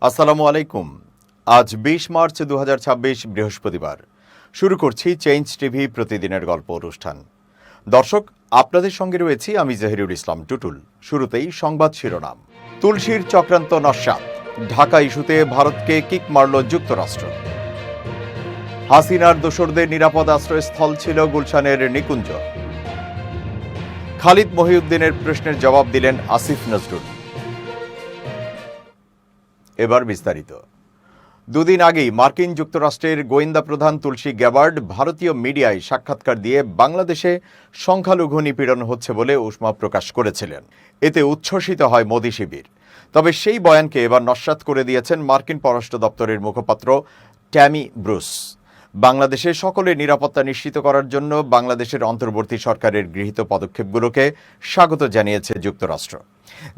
আসসালামু আলাইকুম। আজ ২০ মার্চ ২০২৬ বৃহস্পতিবার। শুরু করছি চেঞ্জ টিভি প্রতিদিনের গল্প অনুষ্ঠান। দর্শক, আপনাদের সঙ্গে রয়েছি আমি জহিরুল ইসলাম টুটুল। শুরুতেই সংবাদ শিরোনাম। তুলসীর চক্রান্ত নস্যাৎ, ঢাকা ইস্যুতে ভারতকে কিক মারল যুক্তরাষ্ট্র। হাসিনার দোসরদের নিরাপদ আশ্রয়স্থল ছিল গুলশানের নিকুঞ্জ। খালিদ মহিউদ্দিনের প্রশ্নের জবাব দিলেন আসিফ নজরুল। এবার বিস্তারিত। দুদিন আগেই মার্কিন যুক্তরাষ্ট্রের গোয়েন্দা প্রধান তুলসী গ্যাবার্ড ভারতীয় মিডিয়ায় সাক্ষাৎকার দিয়ে বাংলাদেশে সংখ্যালঘু নিপীড়ন হচ্ছে বলে উষ্মা প্রকাশ করেছিলেন। এতে উচ্ছ্বসিত হয় মোদি শিবির। তবে সেই বয়ানকে এবার নস্যাৎ করে দিয়েছেন মার্কিন পররাষ্ট্র দপ্তরের মুখপাত্র ট্যামি ব্রুস। বাংলাদেশে সকলের নিরাপত্তা নিশ্চিত করার জন্য বাংলাদেশের অন্তর্বর্তী সরকারের গৃহীত পদক্ষেপগুলোকে স্বাগত জানিয়েছে যুক্তরাষ্ট্র।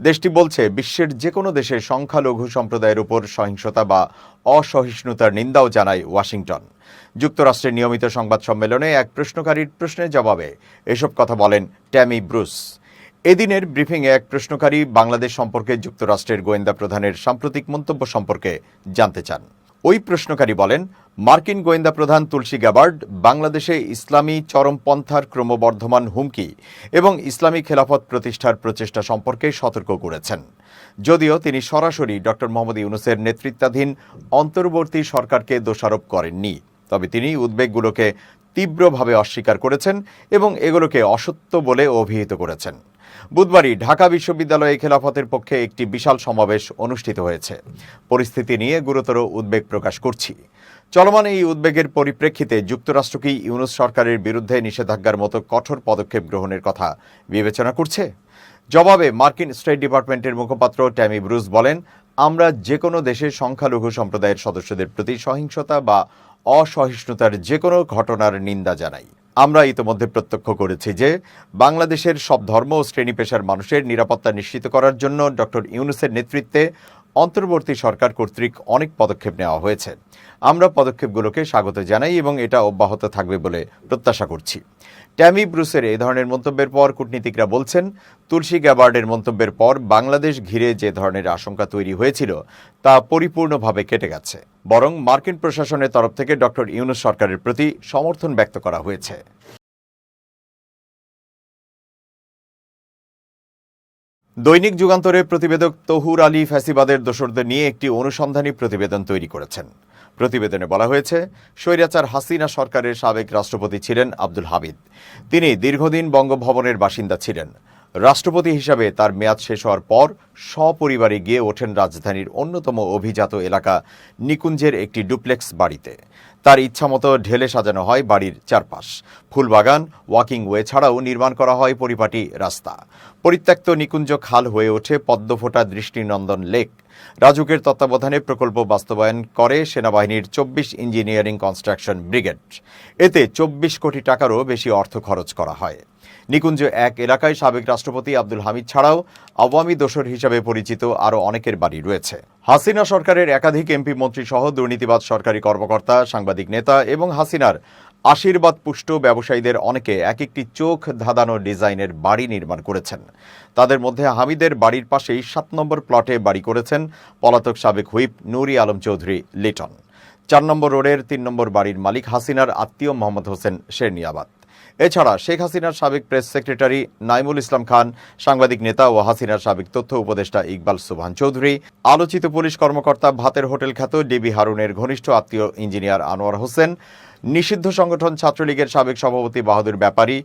দেশটি বলছে, বিশ্বের যে কোনো দেশে সংখ্যালঘু সম্প্রদায়ের উপর সহিংসতা বা অসহিষ্ণুতার নিন্দাও জানায় ওয়াশিংটন। যুক্তরাষ্ট্রের নিয়মিত সংবাদ সম্মেলনে এক প্রশ্নকারীর প্রশ্নের জবাবে এসব কথা বলেন ট্যামি ব্রুস। এদিনের ব্রিফিংয়ে এক প্রশ্নকারী বাংলাদেশ সম্পর্কে যুক্তরাষ্ট্রের গোয়েন্দা প্রধানের সাম্প্রতিক মন্তব্য সম্পর্কে জানতে চান। ওই প্রশ্নকারী বলেন, মার্কিন গোয়েন্দা প্রধান তুলসী গ্যাবার্ড বাংলাদেশে ইসলামী চরমপন্থার ক্রমবর্ধমান হুমকি এবং ইসলামী খেলাফত প্রতিষ্ঠার প্রচেষ্টা সম্পর্কে সতর্ক করেছেন। যদিও তিনি সরাসরি ড. মোহাম্মদ ইউনূসের নেতৃত্বাধীন অন্তর্বর্তী সরকারকে দোষারোপ করেননি, তবে তিনি উদ্বেগগুলোকে তীব্রভাবে অস্বীকার করেছেন এবং এগুলোকে অসত্য বলে অভিহিত করেছেন। বুধবারই ঢাকা বিশ্ববিদ্যালয়ে খেলাফতের পক্ষে একটি বিশাল সমাবেশ অনুষ্ঠিত হয়েছে। পরিস্থিতি নিয়ে গুরুতর উদ্বেগ প্রকাশ করছি। চলমান এই উদ্বেগের পরিপ্রেক্ষিতে যুক্তরাষ্ট্র কি ইউনূস সরকারের বিরুদ্ধে নিষেধাজ্ঞার মতো কঠোর পদক্ষেপ গ্রহণের কথা বিবেচনা করছে? জবাবে মার্কিন স্টেট ডিপার্টমেন্টের মুখপাত্র ট্যামি ব্রুস বলেন, আমরা যে কোনো দেশের সংখ্যালঘু সম্প্রদায়ের সদস্যদের প্রতি সহিংসতা বা অসহিষ্ণুতার যে কোনো ঘটনার নিন্দা জানাই। আমরা ইতোমধ্যে প্রত্যক্ষ করেছি যে বাংলাদেশের সব ধর্ম ও শ্রেণী পেশার মানুষের নিরাপত্তা নিশ্চিত করার জন্য ড. ইউনূসের নেতৃত্বে অন্তর্বর্তী সরকার কর্তৃক অনেক পদক্ষেপ নেওয়া হয়েছে। আমরা পদক্ষেপগুলোকে স্বাগত জানাই এবং এটা অব্যাহত থাকবে বলে প্রত্যাশা করছি। ট্যামি ব্রুসের এই ধরনের মন্তব্যের পর কূটনীতিকরা বলছেন, তুলসী গ্যাবার্ডের মন্তব্যের পর বাংলাদেশ ঘিরে যে ধরনের আশঙ্কা তৈরি হয়েছিল তা পরিপূর্ণভাবে কেটে গেছে। বরং মার্কিন প্রশাসনের তরফ থেকে ড. ইউনূস সরকারের প্রতি সমর্থন ব্যক্ত করা হয়েছে। দৈনিক যুগান্তরের প্রতিবেদক তহুর আলী ফ্যাসিবাদের দোসরদের নিয়ে একটি অনুসন্ধানী প্রতিবেদন তৈরি করেছেন। প্রতিবেদনে বলা হয়েছে, স্বৈরাচার হাসিনা সরকারের সাবেক রাষ্ট্রপতি ছিলেন আব্দুল হামিদ। তিনি দীর্ঘদিন বঙ্গভবনের বাসিন্দা ছিলেন। রাষ্ট্রপতি হিসাবে তার মেয়াদ শেষ হওয়ার পর সপরিবারে গিয়ে ওঠেন রাজধানীর অন্যতম অভিজাত এলাকা নিকুঞ্জের একটি ডুপ্লেক্স বাড়িতে। তার ইচ্ছামতো ঢেলে সাজানো হয় বাড়ির চারপাশ। ফুলবাগান, ওয়াকিং ওয়ে ছাড়াও নির্মাণ করা হয় পরিপাটি রাস্তা। পরিত্যক্ত নিকুঞ্জ খাল হয়ে ওঠে পদ্মফোটা দৃষ্টিনন্দন লেক। রাজুকের তত্ত্বাবধানে প্রকল্প বাস্তবায়ন করে সেনাবাহিনীর ২৪ ইঞ্জিনিয়ারিং কনস্ট্রাকশন ব্রিগেড। এতে ২৪ কোটি টাকারও বেশি অর্থ খরচ করা হয়। নিকুঞ্জ এক এলাকায় সাবেক রাষ্ট্রপতি আব্দুল হামিদ ছাড়াও আওয়ামী দোসর হিসাবে পরিচিত আরও অনেকের বাড়ি রয়েছে। হাসিনা সরকারের একাধিক এমপি মন্ত্রী সহ দুর্নীতিবাজ সরকারি কর্মকর্তা, সাংবাদিক নেতা এবং হাসিনার আশীর্বাদ পুষ্ট ব্যবসায়ীদের অনেকে এক একটি চোখ ধাঁধানো ডিজাইনের বাড়ি নির্মাণ করেছেন। তাদের মধ্যে হামিদের বাড়ির পাশেই ৭ নম্বর প্লটে বাড়ি করেছেন পলাতক সাবেক হুইপ নুরি আলম চৌধুরী লিটন। ৪ নম্বর রোডের ৩ নম্বর বাড়ির মালিক হাসিনার আত্মীয় মোহাম্মদ হোসেন শেরনিয়াবাদ। এছাড়া শেখ হাসিনার সাবেক প্রেস সেক্রেটারি নাইমুল ইসলাম খান, সাংবাদিক নেতা ও হাসিনার সাবেক তথ্য উপদেষ্টা ইকবাল সুবহান চৌধুরী, আলোচিত পুলিশ কর্মকর্তা ভাতের হোটেল খ্যাত ডিবি হারুনের ঘনিষ্ঠ আত্মীয় ইঞ্জিনিয়ার আনোয়ার হোসেন, নিষিদ্ধ সংগঠন ছাত্রলীগের সাবেক সভাপতি বাহাদুর ব্যাপারী,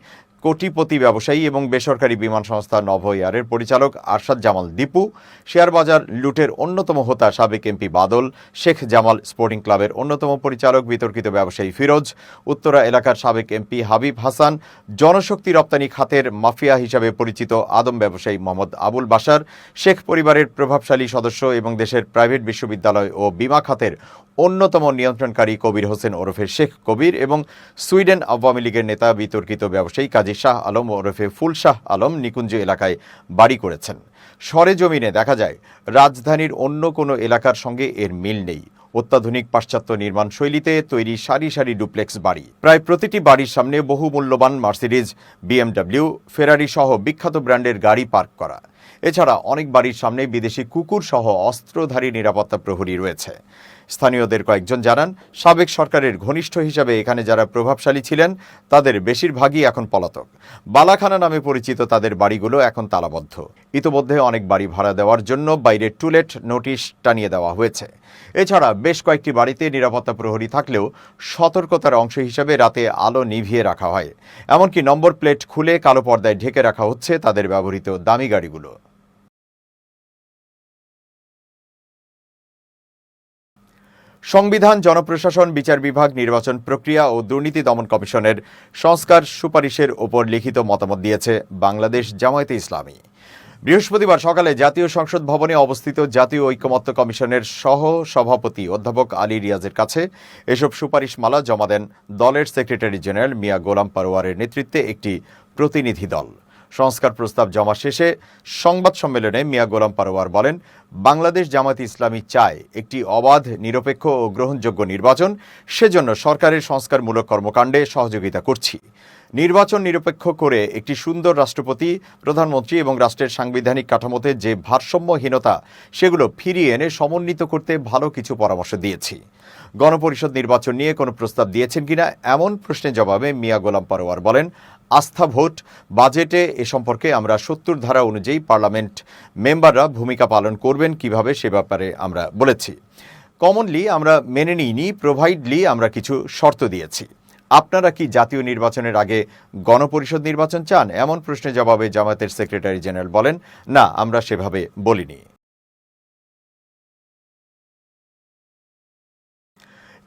কোটিপতি ব্যবসায়ী এবং বেসরকারি বিমান সংস্থা নভ এয়ারের পরিচালক আরশাদ জামাল দীপু, শেয়ারবাজার লুটের অন্যতম হোতা সাবেক এমপি বাদল, শেখ জামাল স্পোর্টিং ক্লাবের অন্যতম পরিচালক বিতর্কিত ব্যবসায়ী ফিরোজ, উত্তরা এলাকার সাবেক এমপি হাবিব হাসান, জনশক্তি রপ্তানি খাতের মাফিয়া হিসাবে পরিচিত আদম ব্যবসায়ী মোহাম্মদ আবুল বাশার, শেখ পরিবারের প্রভাবশালী সদস্য এবং দেশের প্রাইভেট বিশ্ববিদ্যালয় ও বিমা খাতের অন্যতম নিয়ন্ত্রণকারী কবির হোসেন ওরফে শেখ কবির এবং সুইডেন আওয়ামী লীগের নেতা বিতর্কিত ব্যবসায়ী কাজী শাহ আলম ওরফে ফুল শাহ আলম নিকুঞ্জ এলাকায় বাড়ি করেছেন। সরেজমিনে দেখা যায়, রাজধানীর অন্য কোনো এলাকার সঙ্গে এর মিল নেই। অত্যাধুনিক পাশ্চাত্য নির্মাণ শৈলীতে তৈরি সারি সারি ডুপ্লেক্স বাড়ি। প্রায় প্রতিটি বাড়ির সামনে বহু মূল্যবান মার্সিডিজ, বিএমডব্লিউ, ফেরারি সহ বিখ্যাত ব্র্যান্ডের গাড়ি পার্ক করা। এছাড়া অনেক বাড়ির সামনে বিদেশি কুকুর সহ অস্ত্রধারী নিরাপত্তা প্রহরী রয়েছে। স্থানীয়দের কয়েকজন জানান, সাবেক সরকারের ঘনিষ্ঠ হিসাবে এখানে যারা প্রভাবশালী ছিলেন তাদের বেশিরভাগই এখন পলাতক। বালাখানা নামে পরিচিত তাদের বাড়িগুলো এখন তালাবদ্ধ। ইতোমধ্যে অনেক বাড়ি ভাড়া দেওয়ার জন্য বাইরে টু লেট নোটিশ টানিয়ে দেওয়া হয়েছে। এছাড়া বেশ কয়েকটি বাড়িতে নিরাপত্তা প্রহরী থাকলেও সতর্কতার অংশ হিসেবে রাতে আলো নিভিয়ে রাখা হয়। এমনকি নম্বর প্লেট খুলে কালো পর্দায় ঢেকে রাখা হচ্ছে তাদের ব্যবহৃত দামি গাড়িগুলো। সংবিধান, জনপ্রশাসন, বিচার বিভাগ, নির্বাচন প্রক্রিয়া ও দুর্নীতি দমন কমিশনের সংস্কার সুপারিশের ওপর লিখিত মতামত দিয়েছে বাংলাদেশ জামায়াতে ইসলামী। বৃহস্পতিবার সকালে জাতীয় সংসদ ভবনে অবস্থিত জাতীয় ঐকমত্য কমিশনের সহ সভাপতি অধ্যাপক আলী রিয়াজের কাছে এসব সুপারিশমালা জমা দেন দলের সেক্রেটারি জেনারেল মিয়া গোলাম পারোয়ারের নেতৃত্বে একটি প্রতিনিধি দল। সংস্কার প্রস্তাব জমা শেষে সংবাদ সম্মেলনে মিয়া গোলাম পারোয়ার বলেন, বাংলাদেশ জামায়াতে ইসলামী চায় একটি অবাধ, নিরপেক্ষ ও গ্রহণযোগ্য নির্বাচন। সেজন্য সরকারের সংস্কারমূলক কর্মকাণ্ডে সহযোগিতা করছি। নির্বাচন নিরপেক্ষ করে একটি সুন্দর রাষ্ট্রপতি, প্রধানমন্ত্রী এবং রাষ্ট্রের সাংবিধানিক কাঠামোতে যে ভারসাম্যহীনতা সেগুলো ফিরিয়ে এনে সমন্বিত করতে ভালো কিছু পরামর্শ দিয়েছি। গণপরিষদ নির্বাচন নিয়ে কোনো প্রস্তাব দিয়েছেন কিনা এমন প্রশ্নের জবাবে মিয়া গোলাম পারোয়ার বলেন, আস্থা ভোট, বাজেটে এ সম্পর্কে আমরা ৭০ ধারা অনুযায়ী পার্লামেন্ট মেম্বাররা ভূমিকা পালন করবেন কিভাবে সে ব্যাপারে আমরা বলেছি। কমনলি আমরা মেনে নিইনি, প্রোভাইডলি আমরা কিছু শর্ত দিয়েছি। আপনারা কি জাতীয় নির্বাচনের আগে গণপরিষদ নির্বাচন চান? এমন প্রশ্নের জবাবে জামায়াতের সেক্রেটারি জেনারেল বলেন, না, আমরা সেভাবে বলিনি।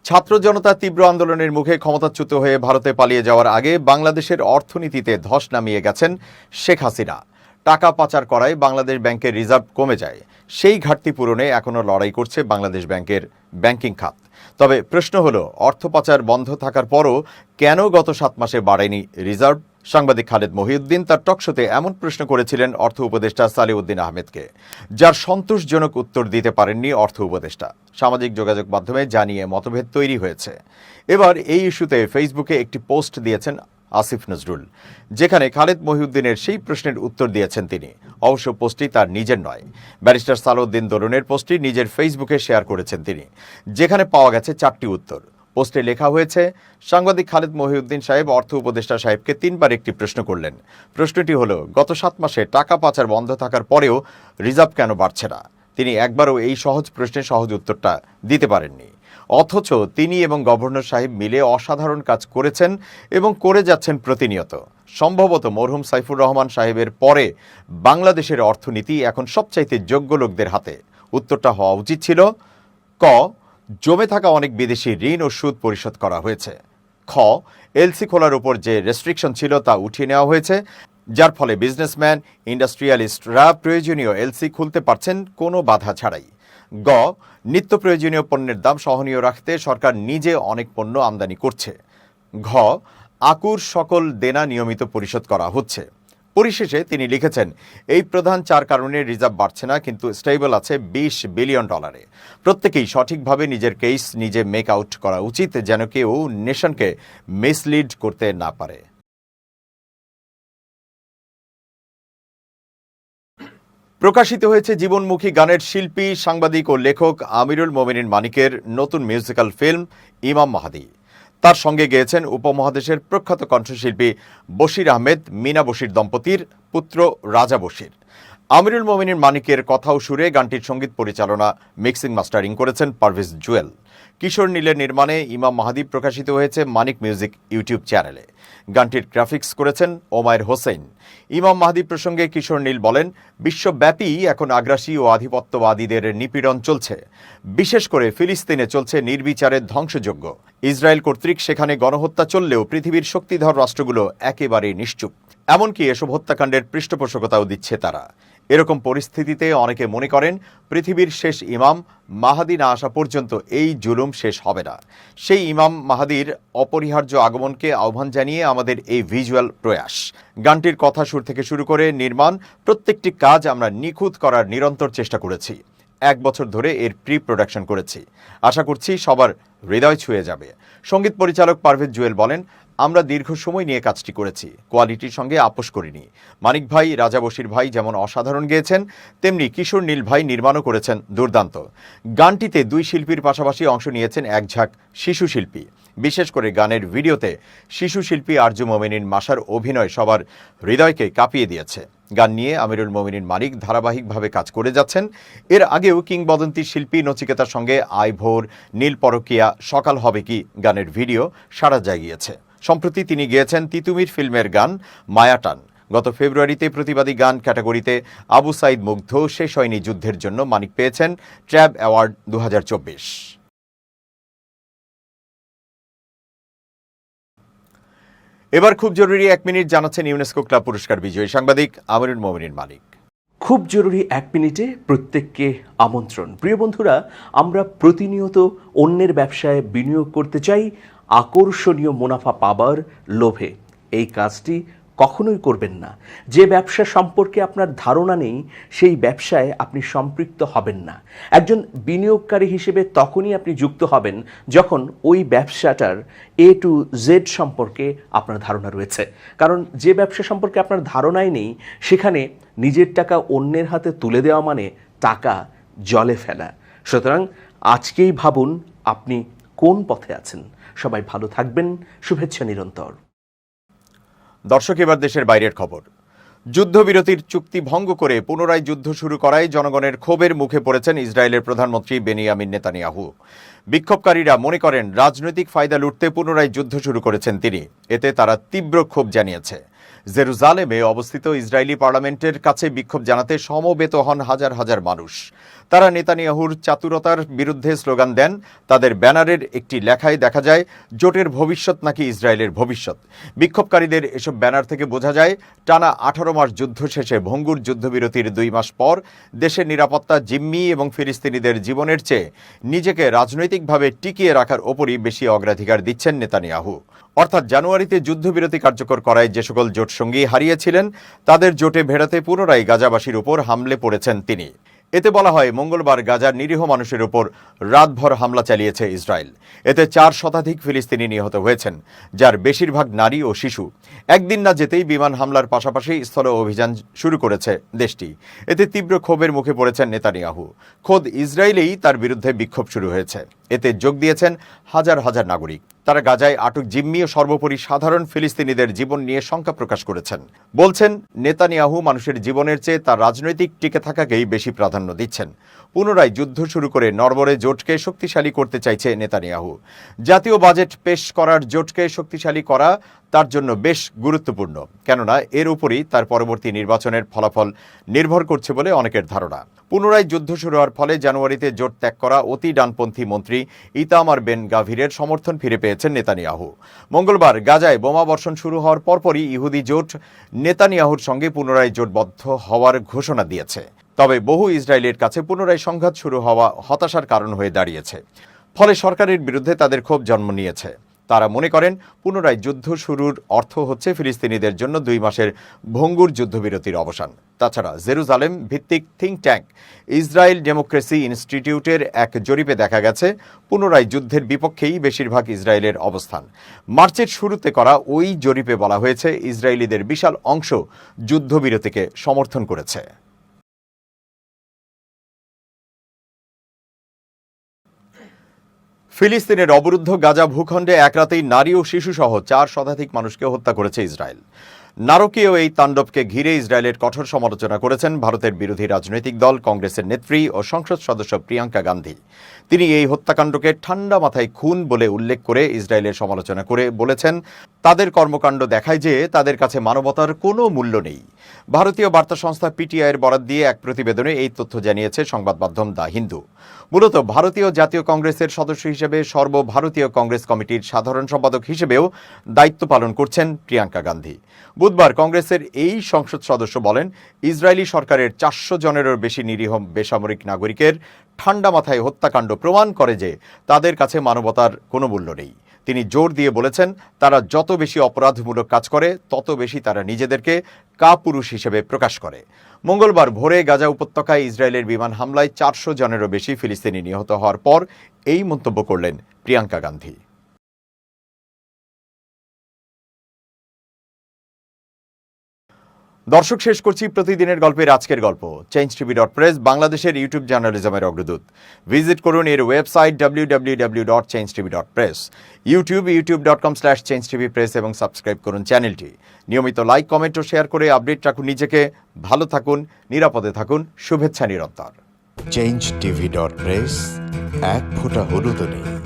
ছাত্র জনতা তীব্র আন্দোলনের মুখে ক্ষমতাচ্যুত হয়ে ভারতে পালিয়ে যাওয়ার আগে বাংলাদেশের অর্থনীতিতে ধস নামিয়ে গেছেন শেখ হাসিনা। টাকা পাচার করায় বাংলাদেশ ব্যাংকের রিজার্ভ কমে যায়। সেই ঘাটতি পূরণে এখনও লড়াই করছে বাংলাদেশ ব্যাংকের ব্যাংকিং খাত। তবে প্রশ্ন হলো, অর্থ পাচার বন্ধ থাকার পরও কেন গত 7 মাসে বাড়েনি রিজার্ভ? সাংবাদিক খালেদ মহিউদ্দিন তার টকশোতে এমন প্রশ্ন করেছিলেন অর্থ উপদেষ্টা সালেউদ্দিন আহমেদকে, যার সন্তোষজনক উত্তর দিতে পারেননি অর্থ উপদেষ্টা। সামাজিক যোগাযোগ মাধ্যমে জানিয়ে মতভেদ তৈরি হয়েছে। এবার এই ইস্যুতে ফেসবুকে একটি পোস্ট দিয়েছেন আসিফ নজরুল, যেখানে খালেদ মহিউদ্দিনের সেই প্রশ্নের উত্তর দিয়েছেন তিনি। অবশ্য পোস্টটি তার নিজের নয়, ব্যারিস্টার সালাউদ্দিন দরুনের পোস্টটি নিজের ফেসবুকে শেয়ার করেছেন তিনি, যেখানে পাওয়া গেছে 4টি উত্তর। পোস্টে লেখা হয়েছে, সাংবাদিক খালেদ মহিউদ্দিন সাহেব অর্থ উপদেষ্টা সাহেবকে 3বার একটি প্রশ্ন করলেন। প্রশ্নটি হলো, গত 7 মাসে টাকা পাচার বন্ধ থাকার পরেও রিজার্ভ কেন বাড়ছে না? তিনি একবারও এই সহজ প্রশ্নের সহজ উত্তরটা দিতে পারেননি। অথচ তিনি এবং গভর্নর সাহেব মিলে অসাধারণ কাজ করেছেন এবং করে যাচ্ছেন প্রতিনিয়ত। সম্ভবত মরহুম সাইফুর রহমান সাহেবের পরে বাংলাদেশের অর্থনীতি এখন সবচাইতে যোগ্য লোকদের হাতে। উত্তরটা হওয়া উচিত ছিল ক, জমে থাকা অনেক বিদেশি ঋণ ও সুদ পরিশোধ করা হয়েছে। খ, এলসি খোলার উপর যে রেস্ট্রিকশন ছিল তা উঠিয়ে নেওয়া হয়েছে, যার ফলে বিজনেসম্যান, ইন্ডাস্ট্রিয়ালিস্টরা প্রয়োজনীয় এলসি খুলতে পারছেন কোনো বাধা ছাড়াই। গ, নিত্য প্রয়োজনীয় পণ্যের দাম সহনীয় রাখতে সরকার নিজে অনেক পণ্য আমদানি করছে। ঘ, আকুর সকল দেনা নিয়মিত পরিশোধ করা হচ্ছে। পরিশেষে তিনি লিখেছেন, এই প্রধান 4 কারণে রিজার্ভ বাড়ছে না, কিন্তু স্টেবল আছে $20 বিলিয়ন। প্রত্যেকেই সঠিকভাবে নিজের কেস নিজে মেক আউট করা উচিত, যেন কেউ নেশনকে মিসলিড করতে না পারে। প্রকাশিত হয়েছে জীবনমুখী গানের শিল্পী, সাংবাদিক ও লেখক আমিরুল মোমিনিন মানিকের নতুন মিউজিক্যাল ফিল্ম ইমাম মাহাদি। তার সঙ্গে গেয়েছেন উপমহাদেশের প্রখ্যাত কণ্ঠশিল্পী বশির আহমেদ, মিনা বশির দম্পতির পুত্র রাজা বশির। আমিরুল মোমিনিন মানিকের কথা ও সুরে গানটির সঙ্গীত পরিচালনা, মিক্সিং মাস্টারিং করেছেন পারভেজ জুয়েল। কিশোর নীলের নির্মাণে ইমাম মাহাদি প্রকাশিত হয়েছে মানিক মিউজিক ইউটিউব চ্যানেলে। গানটির গ্রাফিক্স করেছেন ওমায়ের হোসেন। ইমাম মাহাদি প্রসঙ্গে কিশোর নীল বলেন, বিশ্বব্যাপী এখন আগ্রাসী ও আধিপত্যবাদীদের নিপীড়ন চলছে। বিশেষ করে ফিলিস্তিনে চলছে নির্বিচারে ধ্বংসযজ্ঞ। ইসরায়েল কর্তৃক সেখানে গণহত্যা চললেও পৃথিবীর শক্তিধর রাষ্ট্রগুলো একেবারে নিশ্চুপ। এমনকি এসব হত্যাকাণ্ডের পৃষ্ঠপোষকতাও দিচ্ছে তারা। এরকম পরিস্থিতিতে অনেকে মনে করেন পৃথিবীর শেষ ইমাম মাহাদি না আসা পর্যন্ত এই জুলুম শেষ হবে না। সেই ইমাম মাহাদির অপরিহার্য আগমনকে আহ্বান জানিয়ে আমাদের এই ভিজুয়াল প্রয়াস। গানটির কথা সুর থেকে শুরু করে নির্মাণ প্রত্যেকটি কাজ আমরা নিখুঁত করার নিরন্তর চেষ্টা করেছি। 1 বছর ধরে এর প্রি প্রোডাকশন করেছি। আশা করছি সবার হৃদয় ছুঁয়ে যাবে। সঙ্গীত পরিচালক পারভেজ জুয়েল বলেন, আমরা দীর্ঘ সময় নিয়ে কাজটি করেছি, কোয়ালিটির সঙ্গে আপোষ করিনি। মানিক ভাই, রাজা বশির ভাই যেমন অসাধারণ গেয়েছেন, তেমনি কিশোর নীল ভাই নির্মাণও করেছেন দুর্দান্ত। গানটিতে দুই শিল্পীর পাশাপাশি অংশ নিয়েছেন এক ঝাঁক শিশু শিল্পী। বিশেষ করে গানের ভিডিওতে শিশু শিল্পী আরজু মোমিনিন মাসার অভিনয় সবার হৃদয়কে কাঁপিয়ে দিয়েছে। গান নিয়ে আমিরুল মোমিনিন মানিক ধারাবাহিকভাবে কাজ করে যাচ্ছেন। এর আগেও কিংবদন্তি শিল্পী নচিকেতার সঙ্গে আই ভোর, নীল পরকিয়া, সকাল হবে কি গানের ভিডিও সাড়া জাগিয়েছে। সম্প্রতি তিনি গেয়েছেন তিতুমির ফিল্মের গান মায়াটান। গত ফেব্রুয়ারিতে প্রতিবাদী গান ক্যাটাগরিতে আবু সাইদ মুগ্ধ শেষ হয়নি যুদ্ধের জন্য মানিক পেয়েছেন ট্র্যাব অ্যাওয়ার্ড 2024। এবার খুব জরুরি 1 মিনিট জানাচ্ছেন ইউনেস্কো ক্লাব পুরস্কার বিজয়ী সাংবাদিক আমিরুল মোমিনিন মানিক। খুব জরুরি 1 মিনিটে প্রত্যেককে আমন্ত্রণ। প্রিয় বন্ধুরা, আমরা প্রতিনিয়ত অন্যের ব্যবসায় বিনিয়োগ করতে চাই আকর্ষণীয় মুনাফা পাবার লোভে। এই কাজটি কখনোই করবেন না। যে ব্যবসা সম্পর্কে আপনার ধারণা নেই সেই ব্যবসায় আপনি সম্পৃক্ত হবেন না। একজন বিনিয়োগকারী হিসেবে তখনই আপনি যুক্ত হবেন যখন ওই ব্যবসাটার A to Z সম্পর্কে আপনার ধারণা রয়েছে। কারণ যে ব্যবসা সম্পর্কে আপনার ধারণাই নেই সেখানে নিজের টাকা অন্যের হাতে তুলে দেওয়া মানে টাকা জলে ফেলা। সুতরাং আজকেই ভাবুন আপনি কোন পথে আছেন। সবাই ভালো থাকবেন, শুভেচ্ছা নিরন্তর। দর্শক, এবার দেশের বাইরের খবর। যুদ্ধবিরতির চুক্তি ভঙ্গ করে পুনরায় যুদ্ধ শুরু করায় জনগণের ক্ষোভের মুখে পড়েছেন ইসরায়েলের প্রধানমন্ত্রী বেনিয়ামিন নেতানিয়াহু। বিক্ষোভকারীরা মনে করেন রাজনৈতিক ফায়দা লুটতে পুনরায় যুদ্ধ শুরু করেছেন তিনি। এতে তারা তীব্র ক্ষোভ জানিয়েছে। জেরুজালেমে অবস্থিত ইসরায়েলি পার্লামেন্টের কাছে বিক্ষোভ জানাতে সমবেত হন হাজার হাজার মানুষ। তারা নেতানিয়াহুর চাতুরতার বিরুদ্ধে স্লোগান দেন। তাদের ব্যানারের একটি লেখায় দেখা যায়, জোটের ভবিষ্যৎ নাকি ইসরায়েলের ভবিষ্যৎ। বিক্ষোভকারীদের এসব ব্যানার থেকে বোঝা যায় টানা 18 মাস যুদ্ধ শেষে ভঙ্গুর যুদ্ধবিরতির 2 মাস পর দেশের নিরাপত্তা জিম্মি এবং ফিলিস্তিনিদের জীবনের চেয়ে নিজেকে রাজনৈতিকভাবে টিকিয়ে রাখার ওপরই বেশি অগ্রাধিকার দিচ্ছেন নেতানিয়াহু। অর্থাৎ জানুয়ারিতে যুদ্ধবিরতি কার্যকর করায় যে সকল জোট সঙ্গী হারিয়েছিলেন তাদের জোটে ভেড়াতে পুনরায় গাজাবাসীর উপর হামলে পড়েছেন তিনি। এতে বলা হয়, মঙ্গলবার গাজার নিরীহ মানুষের উপর রাতভর হামলা চালিয়েছে ইসরায়েল। এতে 4 শতাধিক ফিলিস্তিনি নিহত হয়েছেন, যার বেশিরভাগ নারী ও শিশু। একদিন না যেতেই বিমান হামলার পাশাপাশি স্থল অভিযান শুরু করেছে দেশটি। এতে তীব্র ক্ষোভের মুখে পড়েছেন নেতানিয়াহু। খোদ ইসরায়েলেই তার বিরুদ্ধে বিক্ষোভ শুরু হয়েছে। এতে যোগ দিয়েছেন হাজার হাজার নাগরিক। তারা গাজায় আটক জিম্মি ও সর্বোপরি সাধারণ ফিলিস্তিনিদের জীবন নিয়ে শঙ্কা প্রকাশ করেছেন। বলছেন, নেতানিয়াহু মানুষের জীবনের চেয়ে তার রাজনৈতিক টিকে থাকাকেই বেশি প্রাধান্য দিচ্ছেন। পুনরায় যুদ্ধ শুরু করে নড়বড়ে জোটকে শক্তিশালী করতে চাইছে নেতানিয়াহু। জাতীয় বাজেট পেশ করার জোটকে শক্তিশালী করা তার জন্য বেশ গুরুত্বপূর্ণ, কেননা এর উপরই তার পরবর্তী নির্বাচনের ফলাফল নির্ভর করছে বলে অনেকের ধারণা। পুনরায় যুদ্ধ শুরু হওয়ার ফলে জানুয়ারিতে জোট ত্যাগ করা অতি ডানপন্থী মন্ত্রী ইতামার বেন গাভিরের সমর্থন ফিরে পেয়েছেন নেতানিয়াহু। মঙ্গলবার গাজায় বোমা বর্ষণ শুরু হওয়ার পরপরই ইহুদি জোট নেতানিয়াহুর সঙ্গে পুনরায় জোটবদ্ধ হওয়ার ঘোষণা দিয়েছে। তবে বহু ইসরায়েলের কাছে পুনরায় সংঘাত শুরু হওয়া হতাশার কারণ হয়ে দাঁড়িয়েছে। ফলে সরকারের বিরুদ্ধে তাদের ক্ষোভ জন্ম নিয়েছে। তারা মনে করেন পুনরায় যুদ্ধ শুরুর অর্থ হচ্ছে ফিলিস্তিনিদের জন্য 2 মাসের ভঙ্গুর যুদ্ধবিরতির অবসান। তাছাড়া জেরুজালেম ভিত্তিক থিঙ্ক ট্যাঙ্ক ইসরায়েল ডেমোক্রেসি ইনস্টিটিউটের এক জরিপে দেখা গেছে পুনরায় যুদ্ধের বিপক্ষেই বেশিরভাগ ইসরায়েলের অবস্থান। মার্চের শুরুতে করা ওই জরিপে বলা হয়েছে ইসরায়েলিদের বিশাল অংশ যুদ্ধবিরতিকে সমর্থন করেছে। ফিলিস্তিনের অবরুদ্ধ গাজা ভূখণ্ডে এক রাতেই নারী ও শিশুসহ 4 শতাধিক মানুষকে হত্যা করেছে ইসরায়েল। নারকীয় এই তাণ্ডবকে ঘিরে ইসরায়েলের কঠোর সমালোচনা করেছেন ভারতের বিরোধী রাজনৈতিক দল কংগ্রেসের নেত্রী ও সংসদ সদস্য প্রিয়াঙ্কা গান্ধী। তিনি এই হত্যাকাণ্ডকে ঠান্ডা মাথায় খুন বলে উল্লেখ করে ইসরায়েলের সমালোচনা করে বলেছেন, তাদের কর্মকাণ্ড দেখায় যে তাদের কাছে মানবতার কোনো মূল্য নেই। ভারতীয় বার্তা সংস্থা পিটিআইয়ের বরাত দিয়ে এক প্রতিবেদনে এই তথ্য জানিয়েছে সংবাদ মাধ্যম দ্য হিন্দু। মূলত ভারতীয় জাতীয় কংগ্রেসের সদস্য হিসেবে সর্বভারতীয় কংগ্রেস কমিটির সাধারণ সম্পাদক হিসেবেও দায়িত্ব পালন করছেন প্রিয়াঙ্কা গান্ধী। বুধবার কংগ্রেসের এই সংসদ সদস্য বলেন, ইসরায়েলি সরকারের 400 জনেরও বেশি নিরীহ বেসামরিক নাগরিকের ঠান্ডা মাথায় হত্যাকাণ্ড প্রমাণ করে যে তাদের কাছে মানবতার কোনো মূল্য নেই। তিনি জোর দিয়ে বলেছেন, তারা যত বেশি অপরাধমূলক কাজ করে তত বেশি তারা নিজেদেরকে কাপুরুষ হিসেবে প্রকাশ করে। মঙ্গলবার ভোরে গাজা উপত্যকায় ইসরায়েলের বিমান হামলায় 400 জনেরও বেশি ফিলিস্তিনি নিহত হওয়ার পর এই মন্তব্য করলেন প্রিয়াঙ্কা গান্ধী। দর্শক, শেষ করছি প্রতিদিনের গল্পের আজকের গল্প। changeTV.press বাংলাদেশের ইউটিউব জার্নালিজমের অগ্রদূত। ভিজিট করুন এর ওয়েবসাইট www.changetv.press, youtube.com/changetvpress এবং সাবস্ক্রাইব করুন চ্যানেলটি। নিয়মিত লাইক, কমেন্ট ও শেয়ার করে আপডেট রাখুন নিজেকে। ভালো থাকুন, নিরাপদে থাকুন। শুভেচ্ছা নিরন্তর। changetv.press, এক ফোঁটা হলুদও নেই।